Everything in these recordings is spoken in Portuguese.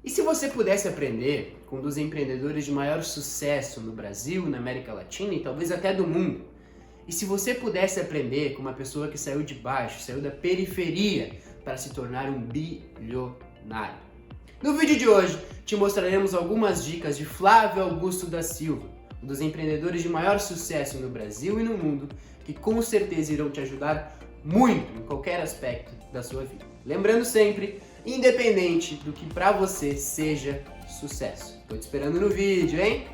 E se você pudesse aprender com um dos empreendedores de maior sucesso no Brasil, na América Latina e talvez até do mundo? E se você pudesse aprender com uma pessoa que saiu de baixo, saiu da periferia para se tornar um bilionário? No vídeo de hoje, te mostraremos algumas dicas de Flávio Augusto da Silva, um dos empreendedores de maior sucesso no Brasil e no mundo, que com certeza irão te ajudar muito em qualquer aspecto da sua vida. Lembrando sempre, independente do que para você seja sucesso. Tô te esperando no vídeo, hein?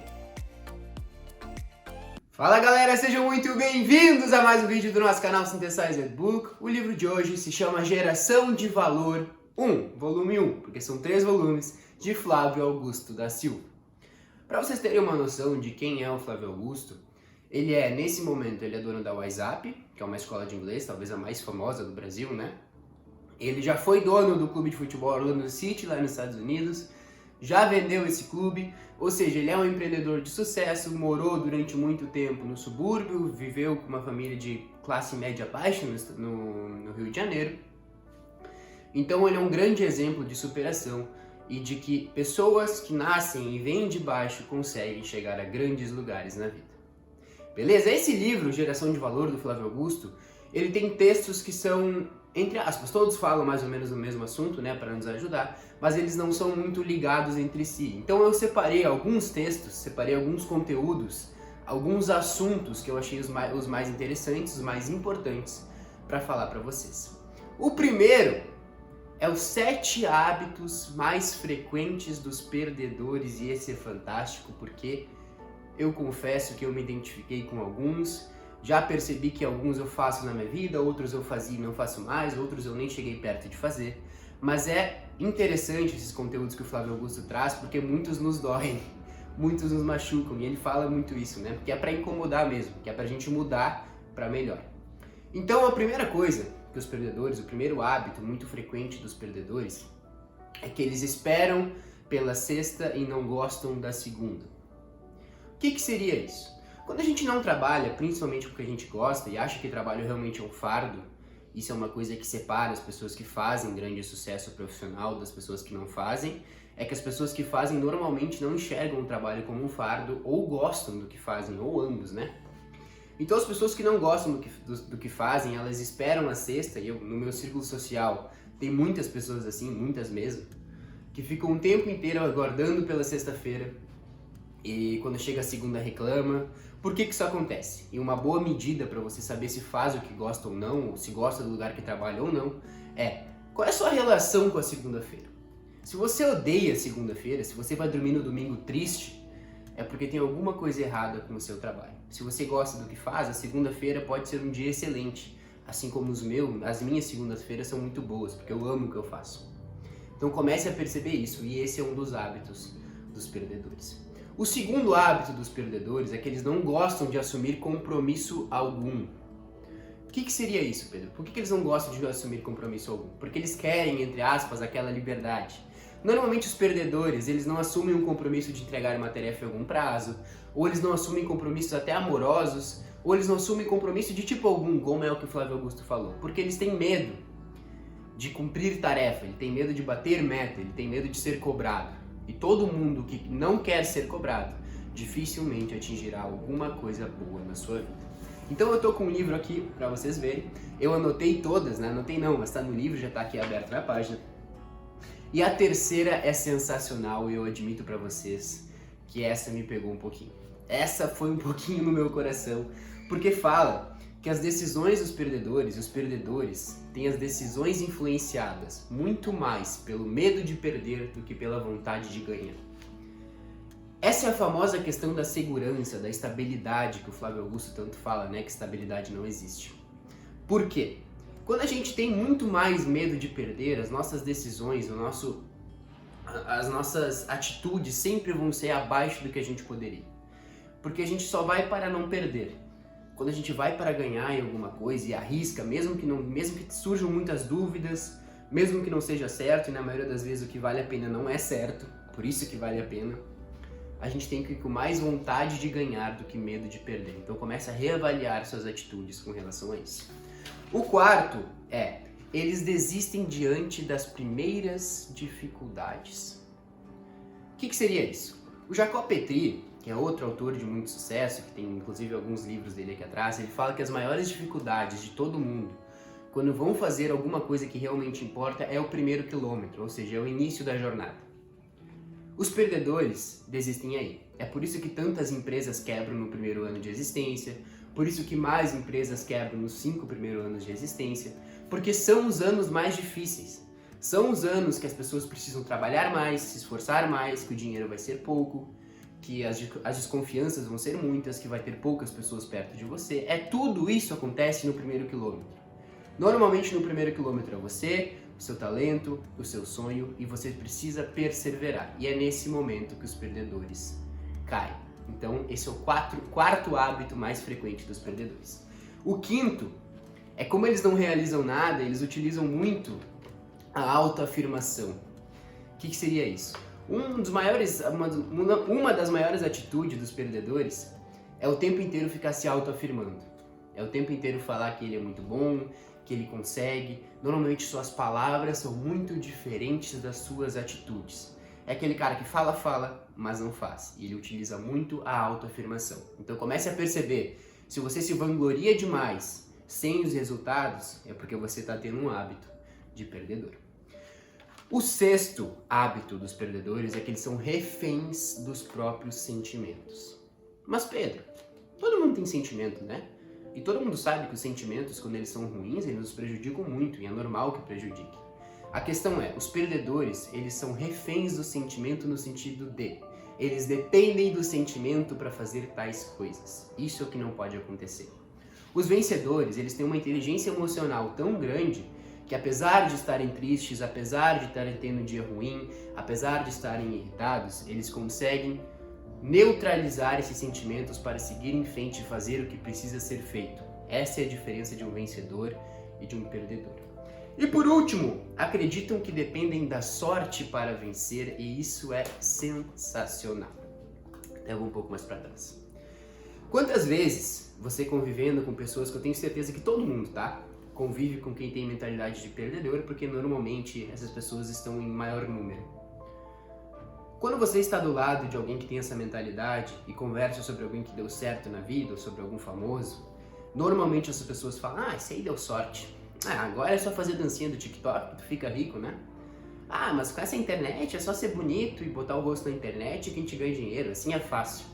Fala galera, sejam muito bem-vindos a mais um vídeo do nosso canal Synthesizer Book. O livro de hoje se chama Geração de Valor 1, volume 1, porque são 3 volumes, de Flávio Augusto da Silva. Para vocês terem uma noção de quem é o Flávio Augusto, nesse momento, ele é dono da WhatsApp, que é uma escola de inglês, talvez a mais famosa do Brasil, né? Ele já foi dono do clube de futebol Orlando City, lá nos Estados Unidos, já vendeu esse clube, ou seja, ele é um empreendedor de sucesso, morou durante muito tempo no subúrbio, viveu com uma família de classe média baixa no Rio de Janeiro. Então ele é um grande exemplo de superação e de que pessoas que nascem e vêm de baixo conseguem chegar a grandes lugares na vida. Beleza? Esse livro, Geração de Valor, do Flávio Augusto, ele tem textos que são, entre aspas, todos falam mais ou menos do mesmo assunto, né, para nos ajudar, mas eles não são muito ligados entre si. Então eu separei alguns textos, separei alguns conteúdos, alguns assuntos que eu achei os mais interessantes, os mais importantes para falar para vocês. O primeiro é os 7 hábitos mais frequentes dos perdedores, e esse é fantástico porque eu confesso que eu me identifiquei com alguns, já percebi que alguns eu faço na minha vida, outros eu fazia e não faço mais, outros eu nem cheguei perto de fazer. Mas é interessante esses conteúdos que o Flávio Augusto traz, porque muitos nos doem, muitos nos machucam, e ele fala muito isso, né? Porque é para incomodar mesmo, que é pra gente mudar para melhor. Então a primeira coisa que os perdedores, o primeiro hábito muito frequente dos perdedores, é que eles esperam pela sexta e não gostam da segunda. O que seria isso? Quando a gente não trabalha, principalmente porque a gente gosta e acha que trabalho realmente é um fardo, isso é uma coisa que separa as pessoas que fazem grande sucesso profissional das pessoas que não fazem, é que as pessoas que fazem normalmente não enxergam o trabalho como um fardo ou gostam do que fazem, ou ambos, né? Então as pessoas que não gostam do que fazem, elas esperam a sexta, e eu, no meu círculo social, tem muitas pessoas assim, muitas mesmo, que ficam o tempo inteiro aguardando pela sexta-feira, e quando chega a segunda reclama. Por que isso acontece? E uma boa medida para você saber se faz o que gosta ou não, ou se gosta do lugar que trabalha ou não, é qual é a sua relação com a segunda-feira. Se você odeia a segunda-feira, se você vai dormir no domingo triste, é porque tem alguma coisa errada com o seu trabalho. Se você gosta do que faz, a segunda-feira pode ser um dia excelente, assim como as minhas segundas-feiras são muito boas, porque eu amo o que eu faço. Então comece a perceber isso, e esse é um dos hábitos dos perdedores. O segundo hábito dos perdedores é que eles não gostam de assumir compromisso algum. O que seria isso, Pedro? Por que eles não gostam de assumir compromisso algum? Porque eles querem, entre aspas, aquela liberdade. Normalmente os perdedores, eles não assumem um compromisso de entregar uma tarefa em algum prazo, ou eles não assumem compromissos até amorosos, ou eles não assumem compromisso de tipo algum, como é o que o Flávio Augusto falou, porque eles têm medo de cumprir tarefa, ele tem medo de bater meta, ele tem medo de ser cobrado. E todo mundo que não quer ser cobrado dificilmente atingirá alguma coisa boa na sua vida. Então eu tô com um livro aqui para vocês verem. Eu anotei todas, né? Anotei não, mas tá no livro, já tá aqui aberto na página. E a terceira é sensacional, e eu admito para vocês que essa me pegou um pouquinho. Essa foi um pouquinho no meu coração, porque fala que as decisões dos perdedores, os perdedores têm as decisões influenciadas muito mais pelo medo de perder do que pela vontade de ganhar. Essa é a famosa questão da segurança, da estabilidade que o Flávio Augusto tanto fala, né? Que estabilidade não existe. Por quê? Quando a gente tem muito mais medo de perder, as nossas decisões, as nossas atitudes sempre vão ser abaixo do que a gente poderia. Porque a gente só vai para não perder. Quando a gente vai para ganhar em alguma coisa e arrisca, mesmo que surjam muitas dúvidas, mesmo que não seja certo, e na maioria das vezes o que vale a pena não é certo, por isso que vale a pena, a gente tem que ir com mais vontade de ganhar do que medo de perder. Então comece a reavaliar suas atitudes com relação a isso. O quarto é, eles desistem diante das primeiras dificuldades. que seria isso? O Jacob Petri, que é outro autor de muito sucesso, que tem inclusive alguns livros dele aqui atrás, ele fala que as maiores dificuldades de todo mundo, quando vão fazer alguma coisa que realmente importa, é o primeiro quilômetro, ou seja, é o início da jornada. Os perdedores desistem aí. É por isso que tantas empresas quebram no primeiro ano de existência, por isso que mais empresas quebram nos 5 primeiros anos de existência, porque são os anos mais difíceis. São os anos que as pessoas precisam trabalhar mais, se esforçar mais, que o dinheiro vai ser pouco, que as desconfianças vão ser muitas, que vai ter poucas pessoas perto de você. Tudo isso acontece no primeiro quilômetro. Normalmente no primeiro quilômetro é você, o seu talento, o seu sonho, e você precisa perseverar. E é nesse momento que os perdedores caem. Então esse é o quarto hábito mais frequente dos perdedores. O quinto é como eles não realizam nada, eles utilizam muito a autoafirmação. O que seria isso? Uma das maiores atitudes dos perdedores é o tempo inteiro ficar se autoafirmando. É o tempo inteiro falar que ele é muito bom, que ele consegue. Normalmente suas palavras são muito diferentes das suas atitudes. É aquele cara que fala, mas não faz. E ele utiliza muito a autoafirmação. Então comece a perceber, se você se vangloria demais sem os resultados, é porque você está tendo um hábito de perdedor. O sexto hábito dos perdedores é que eles são reféns dos próprios sentimentos. Mas Pedro, todo mundo tem sentimento, né? E todo mundo sabe que os sentimentos, quando eles são ruins, eles nos prejudicam muito, e é normal que prejudique. A questão é, os perdedores, eles são reféns do sentimento no sentido de, eles dependem do sentimento para fazer tais coisas. Isso é o que não pode acontecer. Os vencedores, eles têm uma inteligência emocional tão grande que apesar de estarem tristes, apesar de estarem tendo um dia ruim, apesar de estarem irritados, eles conseguem neutralizar esses sentimentos para seguir em frente e fazer o que precisa ser feito. Essa é a diferença de um vencedor e de um perdedor. E por último, acreditam que dependem da sorte para vencer, e isso é sensacional. Eu vou um pouco mais para trás. Quantas vezes você convivendo com pessoas, que eu tenho certeza que todo mundo, tá? Convive com quem tem mentalidade de perdedor, porque normalmente essas pessoas estão em maior número. Quando você está do lado de alguém que tem essa mentalidade e conversa sobre alguém que deu certo na vida ou sobre algum famoso, normalmente essas pessoas falam, esse aí deu sorte. Agora é só fazer dancinha do TikTok que tu fica rico, né? Mas com essa internet é só ser bonito e botar o rosto na internet que a gente ganha dinheiro, assim é fácil.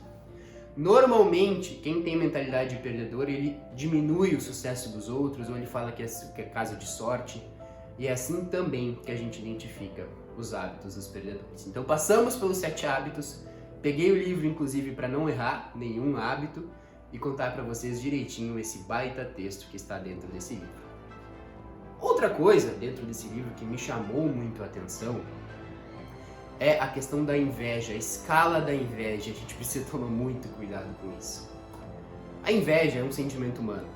Normalmente, quem tem mentalidade de perdedor, ele diminui o sucesso dos outros, ou ele fala que é caso de sorte, e é assim também que a gente identifica os hábitos dos perdedores. Então passamos pelos 7 hábitos, peguei o livro inclusive para não errar nenhum hábito e contar para vocês direitinho esse baita texto que está dentro desse livro. Outra coisa dentro desse livro que me chamou muito a atenção é a questão da inveja, a escala da inveja. A gente precisa tomar muito cuidado com isso. A inveja é um sentimento humano,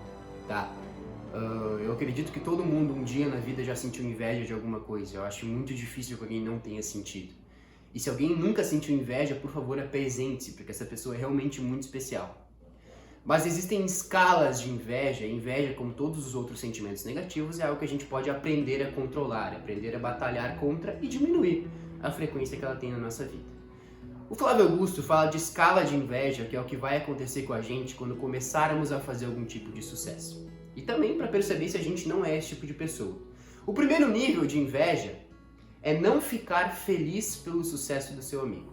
tá? Eu acredito que todo mundo um dia na vida já sentiu inveja de alguma coisa. Eu acho muito difícil que alguém não tenha sentido. E se alguém nunca sentiu inveja, por favor, apresente-se, porque essa pessoa é realmente muito especial. Mas existem escalas de inveja. Inveja, como todos os outros sentimentos negativos, é algo que a gente pode aprender a controlar, aprender a batalhar contra e diminuir a frequência que ela tem na nossa vida. O Flávio Augusto fala de escala de inveja, que é o que vai acontecer com a gente quando começarmos a fazer algum tipo de sucesso. E também para perceber se a gente não é esse tipo de pessoa. O primeiro nível de inveja é não ficar feliz pelo sucesso do seu amigo.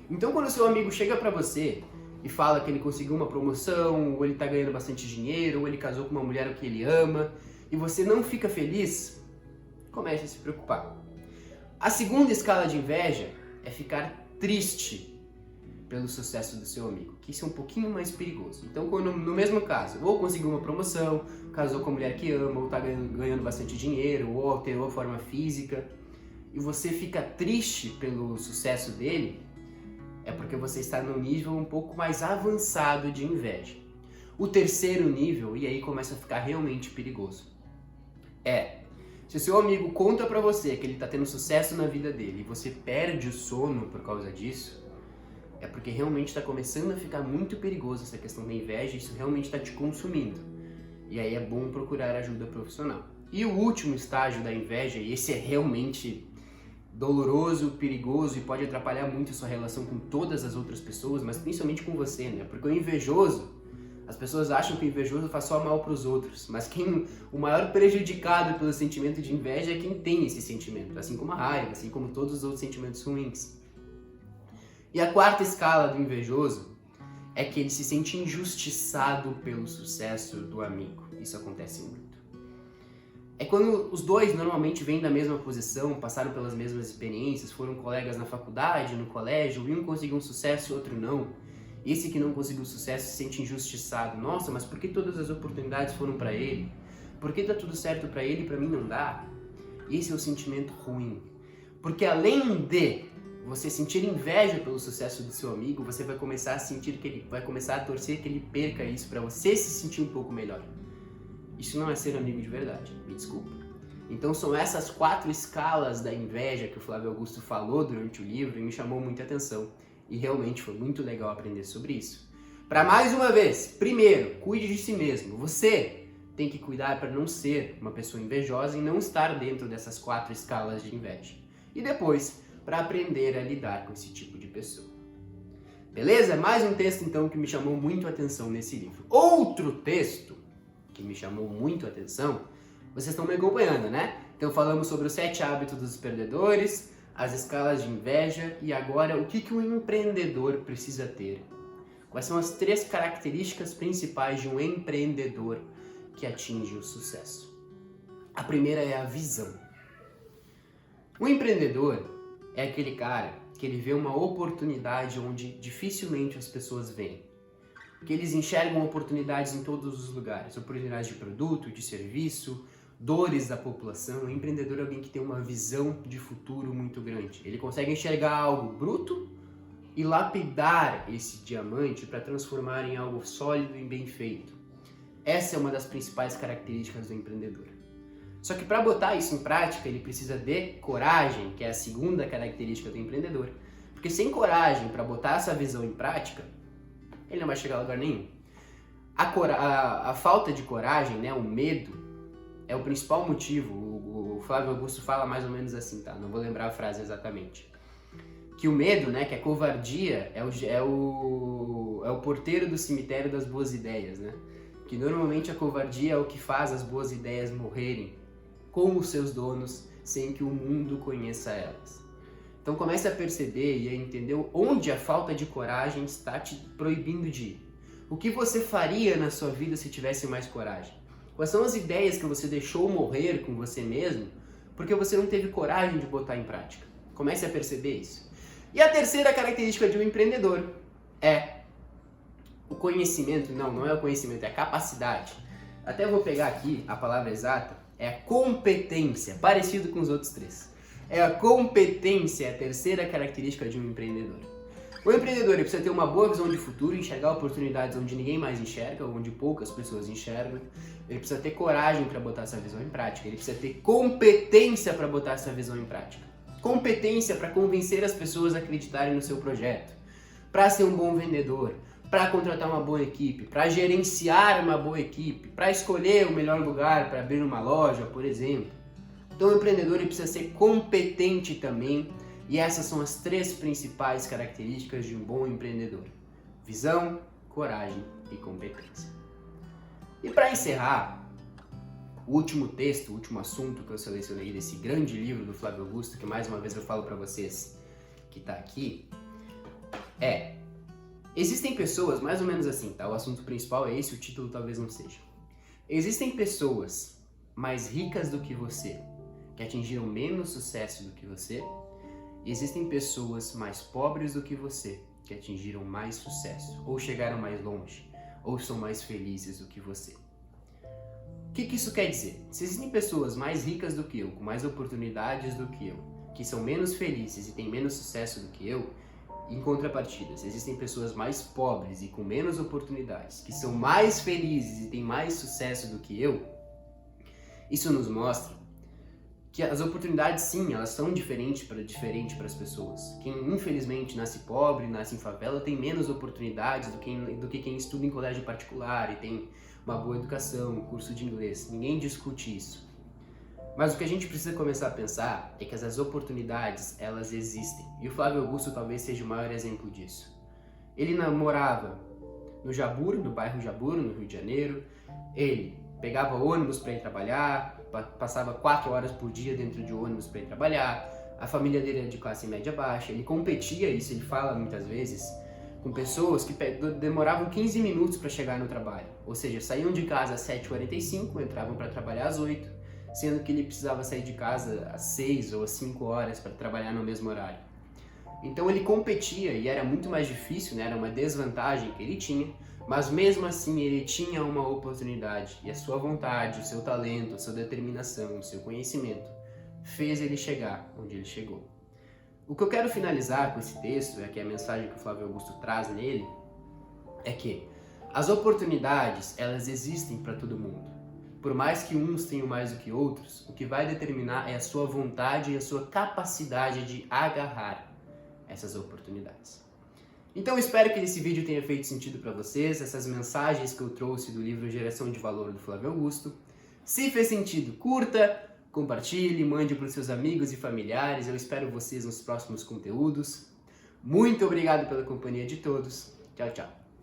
Então quando o seu amigo chega para você e fala que ele conseguiu uma promoção, ou ele está ganhando bastante dinheiro, ou ele casou com uma mulher que ele ama, e você não fica feliz, comece a se preocupar. A segunda escala de inveja é ficar triste pelo sucesso do seu amigo, que isso é um pouquinho mais perigoso. Então, quando no mesmo caso, ou conseguiu uma promoção, casou com a mulher que ama, ou está ganhando bastante dinheiro, ou alterou a forma física, e você fica triste pelo sucesso dele, é porque você está num nível um pouco mais avançado de inveja. O terceiro nível, e aí começa a ficar realmente perigoso, se o seu amigo conta pra você que ele tá tendo sucesso na vida dele e você perde o sono por causa disso, é porque realmente está começando a ficar muito perigoso essa questão da inveja, isso realmente está te consumindo. E aí é bom procurar ajuda profissional. E o último estágio da inveja, e esse é realmente doloroso, perigoso e pode atrapalhar muito a sua relação com todas as outras pessoas, mas principalmente com você, né? Porque o invejoso, as pessoas acham que o invejoso faz só mal para os outros, mas o maior prejudicado pelo sentimento de inveja é quem tem esse sentimento, assim como a raiva, assim como todos os outros sentimentos ruins. E a quarta escala do invejoso é que ele se sente injustiçado pelo sucesso do amigo. Isso acontece muito. É quando os dois normalmente vêm da mesma posição, passaram pelas mesmas experiências, foram colegas na faculdade, no colégio, um conseguiu um sucesso e outro não. Esse que não conseguiu sucesso se sente injustiçado. Nossa, mas por que todas as oportunidades foram para ele? Por que tá tudo certo para ele e para mim não dá? Esse é o sentimento ruim. Porque além de você sentir inveja pelo sucesso do seu amigo, você vai começar a sentir que ele vai começar a torcer que ele perca isso para você se sentir um pouco melhor. Isso não é ser amigo de verdade, me desculpa. Então são essas 4 escalas da inveja que o Flávio Augusto falou durante o livro e me chamou muita atenção. E realmente foi muito legal aprender sobre isso. Para mais uma vez, primeiro, cuide de si mesmo. Você tem que cuidar para não ser uma pessoa invejosa e não estar dentro dessas 4 escalas de inveja. E depois, para aprender a lidar com esse tipo de pessoa. Beleza? Mais um texto então que me chamou muito a atenção nesse livro. Outro texto que me chamou muito a atenção, vocês estão me acompanhando, né? Então falamos sobre os 7 hábitos dos perdedores, as escalas de inveja e agora o que um empreendedor precisa ter. Quais são as 3 características principais de um empreendedor que atinge o sucesso? A primeira é a visão. O empreendedor é aquele cara que ele vê uma oportunidade onde dificilmente as pessoas veem. Que eles enxergam oportunidades em todos os lugares, oportunidades de produto, de serviço, dores da população. O empreendedor é alguém que tem uma visão de futuro muito grande. Ele consegue enxergar algo bruto e lapidar esse diamante para transformar em algo sólido e bem feito. Essa é uma das principais características do empreendedor. Só que para botar isso em prática, ele precisa de coragem, que é a segunda característica do empreendedor. Porque sem coragem para botar essa visão em prática, ele não vai chegar a lugar nenhum. A falta de coragem, né, o medo, é o principal motivo. O Flávio Augusto fala mais ou menos assim, tá? Não vou lembrar a frase exatamente. Que o medo, né, que a covardia é o porteiro do cemitério das boas ideias, né? Que normalmente a covardia é o que faz as boas ideias morrerem com os seus donos sem que o mundo conheça elas. Então comece a perceber e a entender onde a falta de coragem está te proibindo de ir. O que você faria na sua vida se tivesse mais coragem? Quais são as ideias que você deixou morrer com você mesmo porque você não teve coragem de botar em prática? Comece a perceber isso. E a terceira característica de um empreendedor é o conhecimento. Não é o conhecimento, é a capacidade. Até vou pegar aqui a palavra exata, é a competência, parecido com os outros 3. É a competência, a terceira característica de um empreendedor. O empreendedor ele precisa ter uma boa visão de futuro, enxergar oportunidades onde ninguém mais enxerga, onde poucas pessoas enxergam. Ele precisa ter coragem para botar essa visão em prática. Ele precisa ter competência para botar essa visão em prática. Competência para convencer as pessoas a acreditarem no seu projeto. Para ser um bom vendedor, para contratar uma boa equipe, para gerenciar uma boa equipe, para escolher o melhor lugar para abrir uma loja, por exemplo. Então o empreendedor ele precisa ser competente também, e essas são as 3 principais características de um bom empreendedor: visão, coragem e competência. E para encerrar, o último texto, o último assunto que eu selecionei desse grande livro do Flávio Augusto, que mais uma vez eu falo para vocês que está aqui, existem pessoas, mais ou menos assim, tá? O assunto principal é esse, o título talvez não seja. Existem pessoas mais ricas do que você, que atingiram menos sucesso do que você, e existem pessoas mais pobres do que você, que atingiram mais sucesso, ou chegaram mais longe, ou são mais felizes do que você. O que isso quer dizer? Se existem pessoas mais ricas do que eu, com mais oportunidades do que eu, que são menos felizes e têm menos sucesso do que eu, em contrapartida, se existem pessoas mais pobres e com menos oportunidades, que são mais felizes e têm mais sucesso do que eu, isso nos mostra que as oportunidades, sim, elas são diferentes para as pessoas. Quem infelizmente nasce pobre, nasce em favela, tem menos oportunidades do que quem estuda em colégio particular e tem uma boa educação, um curso de inglês. Ninguém discute isso. Mas o que a gente precisa começar a pensar é que essas oportunidades, elas existem. E o Flávio Augusto talvez seja o maior exemplo disso. Ele morava no Jaburu, no bairro Jaburu, no Rio de Janeiro. Ele pegava ônibus para ir trabalhar, passava 4 horas por dia dentro de ônibus para ir trabalhar. A família dele era de classe média baixa. Ele competia, isso ele fala muitas vezes, com pessoas que demoravam 15 minutos para chegar no trabalho. Ou seja, saíam de casa às 7h45, entravam para trabalhar às 8h, sendo que ele precisava sair de casa às 6 ou às 5 horas para trabalhar no mesmo horário. Então ele competia e era muito mais difícil, né? Era uma desvantagem que ele tinha, mas mesmo assim ele tinha uma oportunidade e a sua vontade, o seu talento, a sua determinação, o seu conhecimento fez ele chegar onde ele chegou. O que eu quero finalizar com esse texto, é que a mensagem que o Flávio Augusto traz nele, é que as oportunidades, elas existem para todo mundo. Por mais que uns tenham mais do que outros, o que vai determinar é a sua vontade e a sua capacidade de agarrar essas oportunidades. Então espero que esse vídeo tenha feito sentido para vocês, essas mensagens que eu trouxe do livro Geração de Valor do Flávio Augusto. Se fez sentido, curta, compartilhe, mande para os seus amigos e familiares. Eu espero vocês nos próximos conteúdos. Muito obrigado pela companhia de todos. Tchau, tchau.